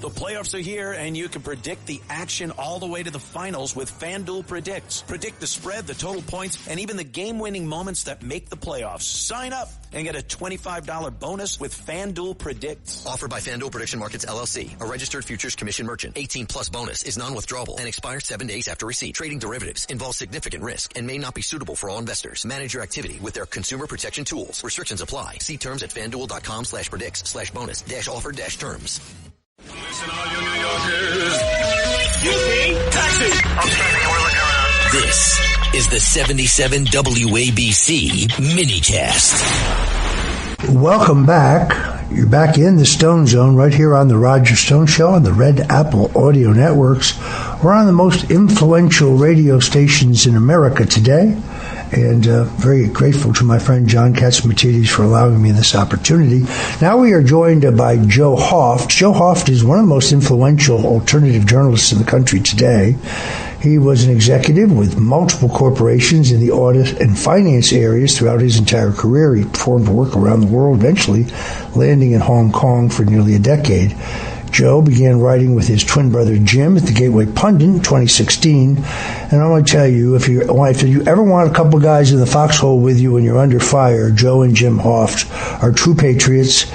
The playoffs are here, and you can predict the action all the way to the finals with FanDuel Predicts. Predict the spread, the total points, and even the game-winning moments that make the playoffs. Sign up and get a $25 bonus with FanDuel Predicts. Offered by FanDuel Prediction Markets, LLC, a registered futures commission merchant. 18-plus bonus is non-withdrawable and expires 7 days after receipt. Trading derivatives involves significant risk and may not be suitable for all investors. Manage your activity with their consumer protection tools. Restrictions apply. See terms at FanDuel.com/predicts/bonus-offer-terms. Listen, all you New Yorkers. Excuse me, taxi. Okay, we're looking around. This is the 77 WABC minicast. Welcome back. You're back in the Stone Zone right here on the Roger Stone Show on the Red Apple Audio Networks. We're on the most influential radio stations in America today. And very grateful to my friend John Katsimatidis for allowing me this opportunity. Now we are joined by Joe Hoft. Joe Hoft is one of the most influential alternative journalists in the country today. He was an executive with multiple corporations in the audit and finance areas throughout his entire career. He performed work around the world, eventually landing in Hong Kong for nearly a decade. Joe began writing with his twin brother Jim at the Gateway Pundit in 2016. And I want to tell you, if you ever want a couple guys in the foxhole with you when you're under fire, Joe and Jim Hoft are true patriots.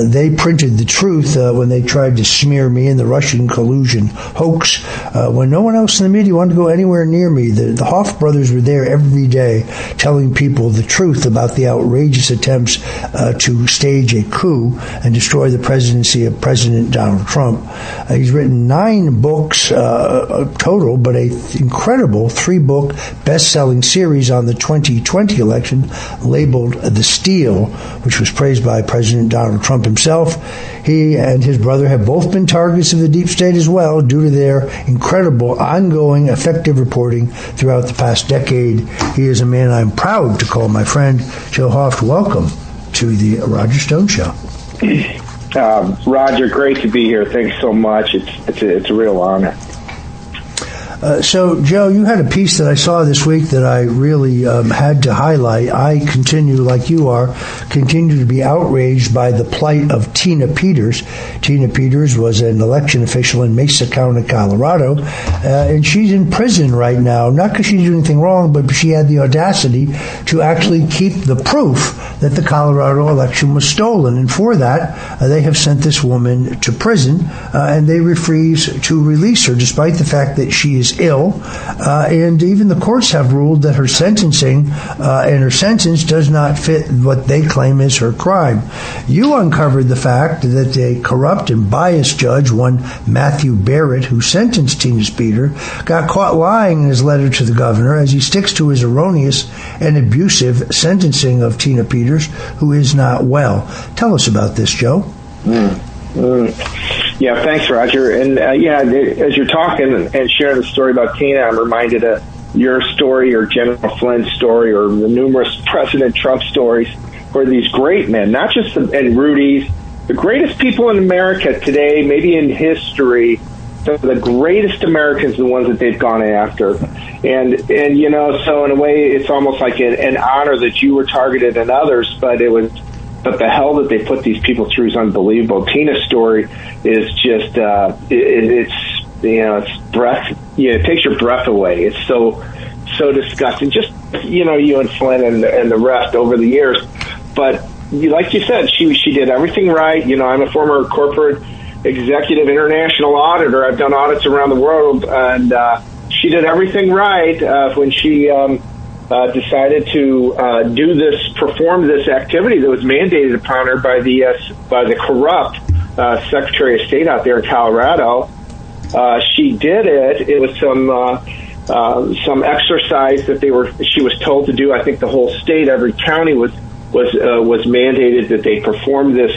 They printed the truth when they tried to smear me in the Russian collusion hoax. When no one else in the media wanted to go anywhere near me, the Hoft brothers were there every day telling people the truth about the outrageous attempts to stage a coup and destroy the presidency of President Donald Trump. He's written 9 books total, but an incredible 3-book best-selling series on the 2020 election labeled The Steal, which was praised by President Donald Trump himself. He and his brother have both been targets of the deep state as well due to their incredible, ongoing, effective reporting throughout the past decade. He is a man I'm proud to call my friend. Joe Hoft, welcome to the Roger Stone Show. Roger, great to be here. Thanks so much. It's a real honor. So, Joe, you had a piece that I saw this week that I really had to highlight. I continue, like you are, to be outraged by the plight of Tina Peters. Tina Peters was an election official in Mesa County, Colorado, and she's in prison right now, not because she did anything wrong, but she had the audacity to actually keep the proof that the Colorado election was stolen. And for that, they have sent this woman to prison, and they refuse to release her, despite the fact that she is ill, and even the courts have ruled that her sentencing and her sentence does not fit what they claim is her crime. You uncovered the fact that a corrupt and biased judge, one Matthew Barrett, who sentenced Tina Peters, got caught lying in his letter to the governor as he sticks to his erroneous and abusive sentencing of Tina Peters, who is not well. Tell us about this, Joe. Yeah, thanks, Roger. And as you're talking and sharing the story about Tina, I'm reminded of your story or General Flynn's story or the numerous President Trump stories where these great men, not just and Rudy's, the greatest people in America today, maybe in history, the greatest Americans, the ones that they've gone after. And you know, so in a way, it's almost like an honor that you were targeted and others, but the hell that they put these people through is unbelievable. Tina's story is just, it's breath, it takes your breath away. It's so disgusting. Just, you and Flynn and the rest over the years. But like you said, she did everyththing right. I'm a former corporate executive international auditor. I've done audits around the world, and she did everything right when she decided to perform this activity that was mandated upon her by the corrupt Secretary of State out there in Colorado. She did it. It was some exercise that she was told to do. I think the whole state, every county was mandated that they perform this.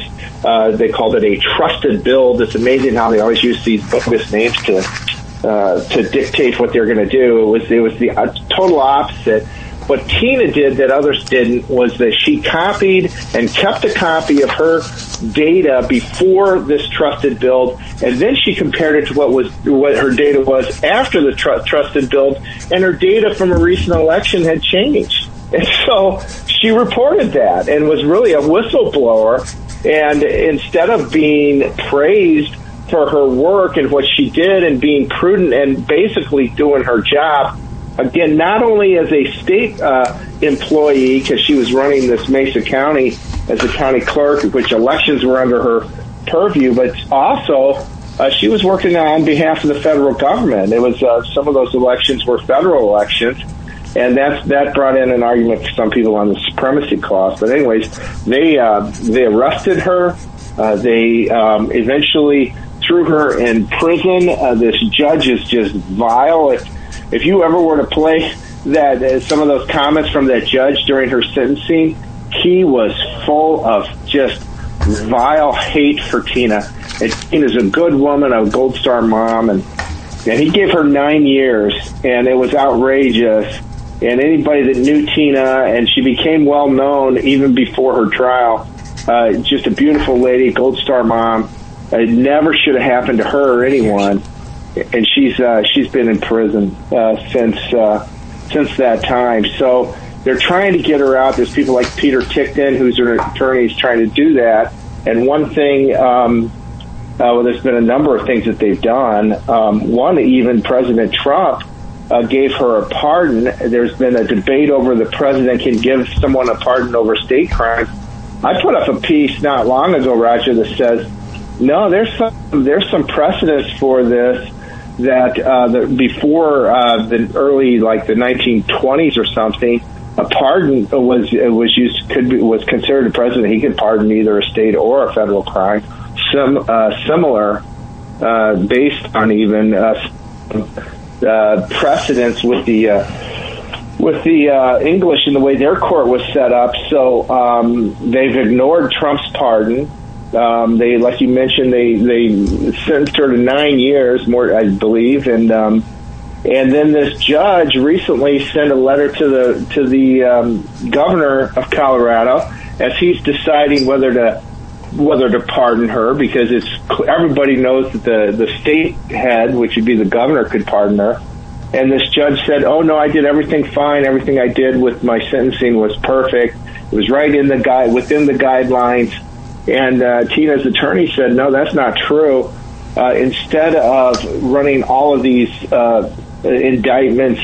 They called it a trusted build. It's amazing how they always use these bogus names to dictate what they're going to do. It was the total opposite. What Tina did that others didn't was that she copied and kept a copy of her data before this trusted build, and then she compared it to what her data was after the trusted build, and her data from a recent election had changed. And so she reported that and was really a whistleblower. And instead of being praised for her work and what she did and being prudent and basically doing her job. Again, not only as a state employee, because she was running this Mesa County as a county clerk, which elections were under her purview, but also she was working on behalf of the federal government. It was some of those elections were federal elections, and that brought in an argument for some people on the supremacy clause. But anyways, they arrested her. They eventually threw her in prison. This judge is just vile. If you ever were to play that some of those comments from that judge during her sentencing, he was full of just vile hate for Tina. And Tina's a good woman, a Gold Star mom, and he gave her 9 years, and it was outrageous. And anybody that knew Tina, and she became well known even before her trial, just a beautiful lady, Gold Star mom. It never should have happened to her or anyone. And she's been in prison since that time. So they're trying to get her out. There's people like Peter Tickton, who's an attorney, is trying to do that. And one thing, there's been a number of things that they've done. One, even President Trump gave her a pardon. There's been a debate over the president can give someone a pardon over state crimes. I put up a piece not long ago, Roger, that says, no, there's some precedence for this. That before the early, like the 1920s or something, a pardon was considered a president. He could pardon either a state or a federal crime. Similar, based on even precedence with the English and the way their court was set up. So they've ignored Trump's pardon. They, like you mentioned, they sentenced her to 9 years, more, I believe, and then this judge recently sent a letter to the governor of Colorado as he's deciding whether to pardon her, because everybody knows that the state head, which would be the governor, could pardon her. And this judge said, "Oh no, I did everything fine. Everything I did with my sentencing was perfect. It was right in within the guidelines." And Tina's attorney said, no, that's not true. Instead of running all of these indictments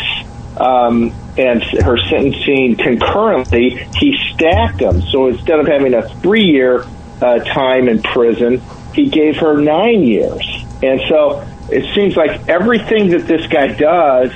and her sentencing concurrently, he stacked them. So instead of having a 3-year time in prison, he gave her 9 years. And so it seems like everything that this guy does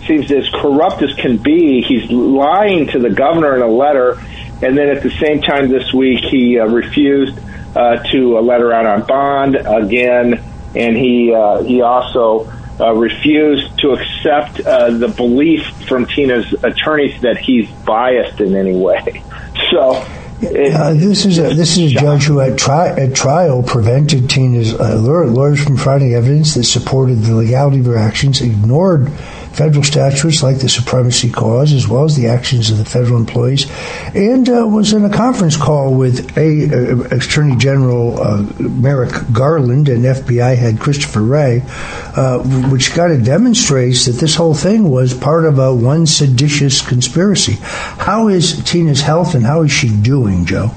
seems as corrupt as can be. He's lying to the governor in a letter. And then at the same time this week, he refused to let her out on bond again, and he also refused to accept the belief from Tina's attorneys that he's biased in any way. So this is a judge who at trial prevented Tina's lawyers from providing evidence that supported the legality of her actions, ignored federal statutes like the supremacy clause, as well as the actions of the federal employees, and was in a conference call with Attorney General Merrick Garland and FBI head Christopher Wray, which kind of demonstrates that this whole thing was part of one seditious conspiracy. How is Tina's health and how is she doing, Joe?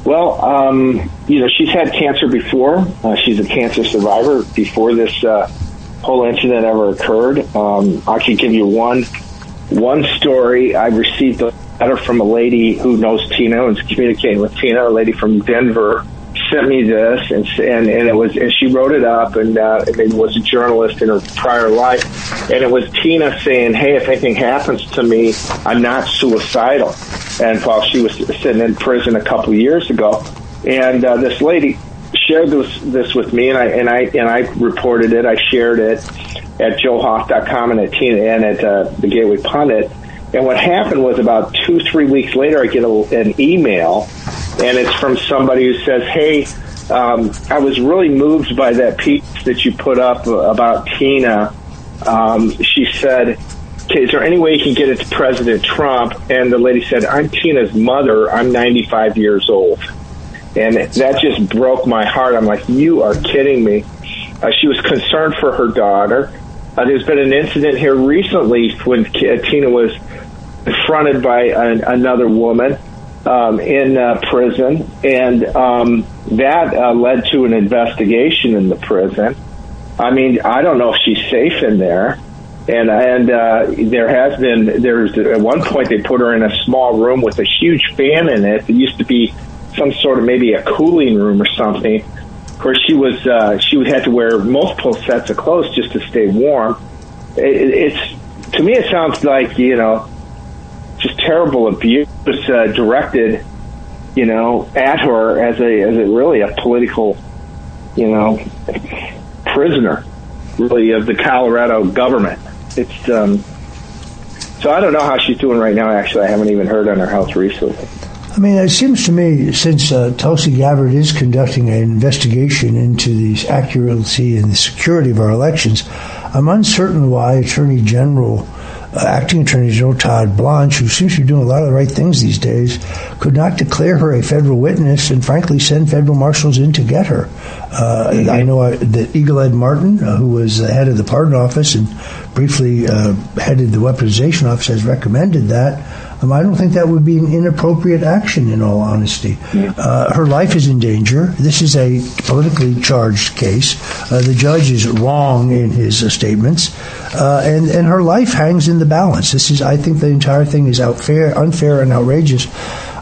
Well, she's had cancer before. She's a cancer survivor before this whole incident ever occurred. I can give you one story. I received a letter from a lady who knows Tina and is communicating with Tina. A lady from Denver sent me this, and she wrote it up, and it was a journalist in her prior life, and it was Tina saying, "Hey, if anything happens to me, I'm not suicidal." And while she was sitting in prison a couple years ago, and this lady shared this with me, and I reported it. I shared it at joehoft.com and at Tina and at the Gateway Pundit. And what happened was about 2-3 weeks later, I get an email, and it's from somebody who says, "Hey, I was really moved by that piece that you put up about Tina." She said, "Okay, is there any way you can get it to President Trump?" And the lady said, "I'm Tina's mother. I'm 95 years old." And that just broke my heart. I'm like, you are kidding me. She was concerned for her daughter. There's been an incident here recently when Tina was confronted by another woman, in prison, and that led to an investigation in the prison. I mean, I don't know if she's safe in there. And there's at one point they put her in a small room with a huge fan in it. It used to be some sort of maybe a cooling room or something. Of course, she had to wear multiple sets of clothes just to stay warm. It's to me, it sounds like, just terrible abuse directed, at her as really a political, prisoner, really, of the Colorado government. It's so I don't know how she's doing right now. Actually, I haven't even heard on her health recently. I mean, it seems to me, since Tulsi Gabbard is conducting an investigation into the accuracy and the security of our elections, I'm uncertain why Acting Attorney General Todd Blanche, who seems to be doing a lot of the right things these days, could not declare her a federal witness and, frankly, send federal marshals in to get her. I know that Eagle Ed Martin, who was the head of the Pardon Office and briefly headed the Weaponization Office, has recommended that. I don't think that would be an inappropriate action, in all honesty. Her life is in danger. This is a politically charged case. The judge is wrong in his statements, and her life hangs in the balance. I think the entire thing is unfair and outrageous.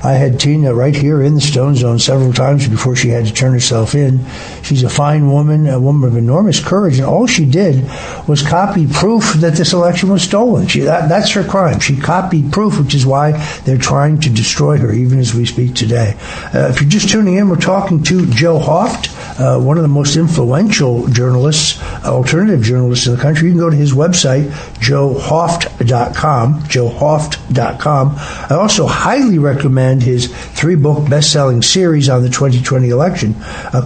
I had Tina right here in the Stone Zone several times before she had to turn herself in. She's a fine woman, a woman of enormous courage, and all she did was copy proof that this election was stolen. That's her crime. She copied proof, which is why they're trying to destroy her, even as we speak today. If you're just tuning in, we're talking to Joe Hoft, one of the most influential journalists, alternative journalists in the country. You can go to his website, joehoft.com, joehoft.com. I also highly recommend his 3-book best-selling series on the 2020 election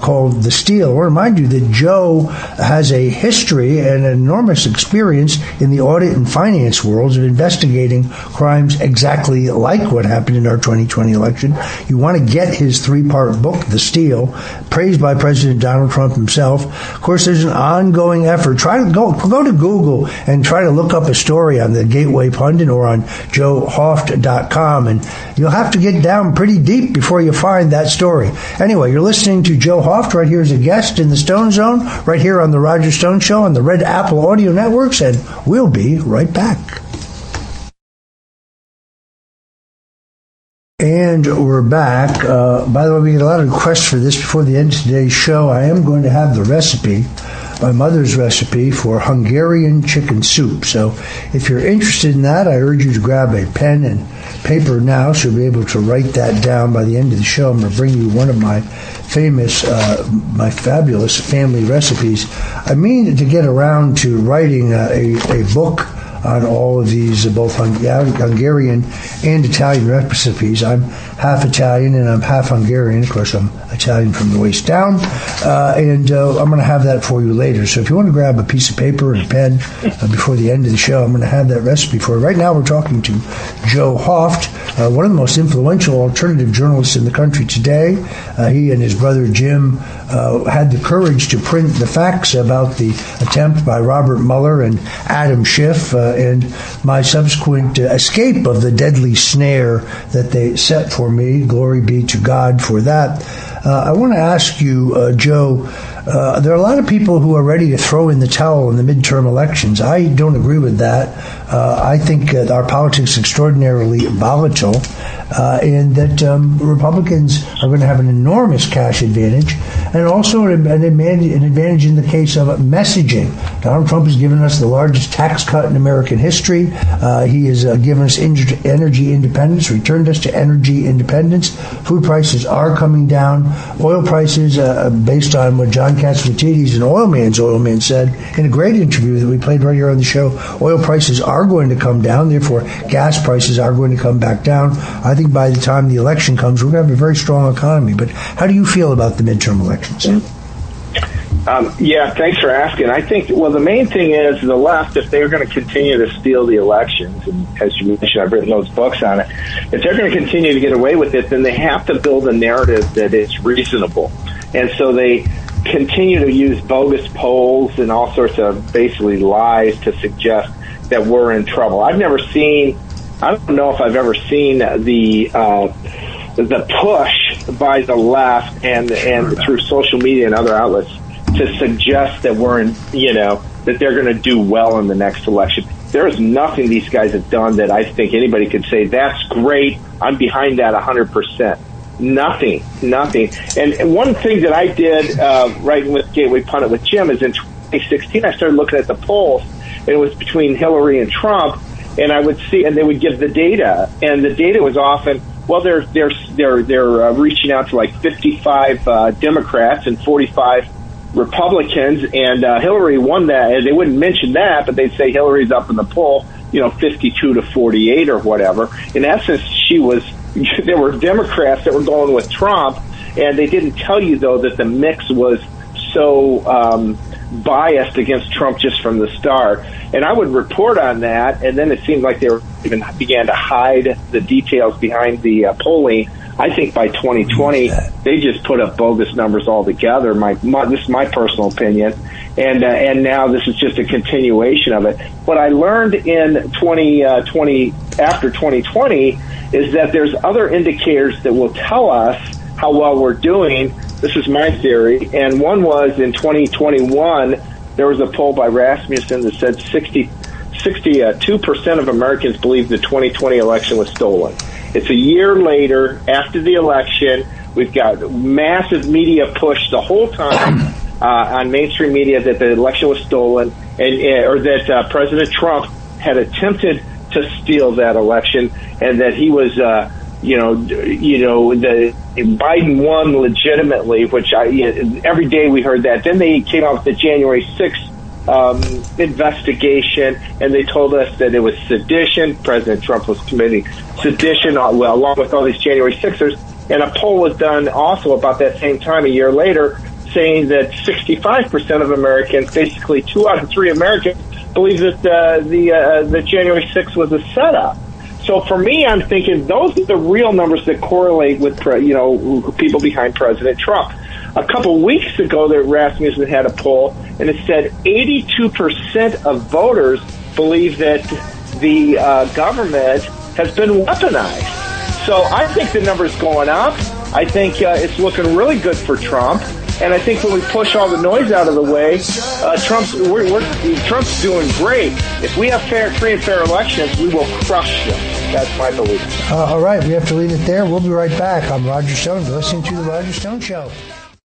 called The Steal. I want to remind you that Joe has a history and an enormous experience in the audit and finance worlds of investigating crimes exactly like what happened in our 2020 election. You want to get his 3-part book, The Steal, praised by President Donald Trump himself. Of course, there's an ongoing effort. Try to go to Google and try to look up a story on the Gateway Pundit or on joehoft.com, and you'll have to get down pretty deep before you find that story. Anyway, you're listening to Joe Hoft right here as a guest in the Stone Zone, right here on the Roger Stone Show on the Red Apple Audio Networks, and we'll be right back. And we're back. By the way, we get a lot of requests for this before the end of today's show. I am going to have the recipe, my mother's recipe for Hungarian chicken soup. So if you're interested in that, I urge you to grab a pen and paper now so you'll be able to write that down by the end of the show. I'm going to bring you one of my my fabulous family recipes. I mean to get around to writing a book on all of these, both Hungarian and Italian recipes. I'm half Italian and I'm half Hungarian. Of course, I'm Italian from the waist down. And I'm going to have that for you later. So if you want to grab a piece of paper and a pen before the end of the show, I'm going to have that recipe for you. Right now, we're talking to Joe Hoft, one of the most influential alternative journalists in the country today. He and his brother Jim had the courage to print the facts about the attempt by Robert Mueller and Adam Schiff and my subsequent escape of the deadly snare that they set for me. Glory be to God for that. I want to ask you, Joe, there are a lot of people who are ready to throw in the towel in the midterm elections. I don't agree with that. I think our politics is extraordinarily volatile, and that Republicans are going to have an enormous cash advantage, and also an advantage in the case of messaging. Donald Trump has given us the largest tax cut in American history. He has given us energy independence, returned us to energy independence. Food prices are coming down. Oil prices, based on what John Catsimatidis, an oil man, said in a great interview that we played right here on the show, oil prices are going to come down. Therefore, gas prices are going to come back down. I think by the time the election comes, we're going to have a very strong economy. But how do you feel about the midterm elections? Yeah, thanks for asking. I think, the main thing is the left, if they're going to continue to steal the elections, and as you mentioned, I've written those books on it, if they're going to continue to get away with it, then they have to build a narrative that is reasonable. And so they continue to use bogus polls and all sorts of basically lies to suggest that we're in trouble. I don't know if I've ever seen the the push by the left and through social media and other outlets to suggest that that they're going to do well in the next election. There is nothing these guys have done that I think anybody could say, that's great, I'm behind that 100%. Nothing. And one thing that I did right with Gateway Pundit with Jim is in 2016, I started looking at the polls, and it was between Hillary and Trump, and I would see, and they would give the data, and the data was often, well, they're reaching out to like 55 Democrats and 45 Republicans, and Hillary won that. And they wouldn't mention that, but they'd say Hillary's up in the poll, 52 to 48 or whatever. In essence, there were Democrats that were going with Trump, and they didn't tell you, though, that the mix was so biased against Trump just from the start. And I would report on that, and then it seemed like they even began to hide the details behind the polling. I think by 2020, they just put up bogus numbers altogether. This is my personal opinion, and now this is just a continuation of it. What I learned in 2020, after 2020, is that there's other indicators that will tell us how well we're doing. This is my theory, and one was in 2021, there was a poll by Rasmussen that said 62% of Americans believe the 2020 election was stolen. It's a year later, after the election. We've got massive media push the whole time on mainstream media that the election was stolen, or that President Trump had attempted to steal that election, and that he was, Biden won legitimately. Which every day we heard that. Then they came out with the January 6th investigation, and they told us that it was sedition. President Trump was committing sedition, along with all these January 6ers. And a poll was done also about that same time, a year later, saying that 65% of Americans, basically 2 out of 3 Americans, believe that the January 6th was a setup. So for me, I'm thinking those are the real numbers that correlate with people behind President Trump. A couple weeks ago, that Rasmussen had a poll, and it said 82% of voters believe that the government has been weaponized. So I think the number's going up. I think it's looking really good for Trump. And I think when we push all the noise out of the way, Trump's doing great. If we have free and fair elections, we will crush them. That's my belief. All right, we have to leave it there. We'll be right back. I'm Roger Stone. You're listening to The Roger Stone Show.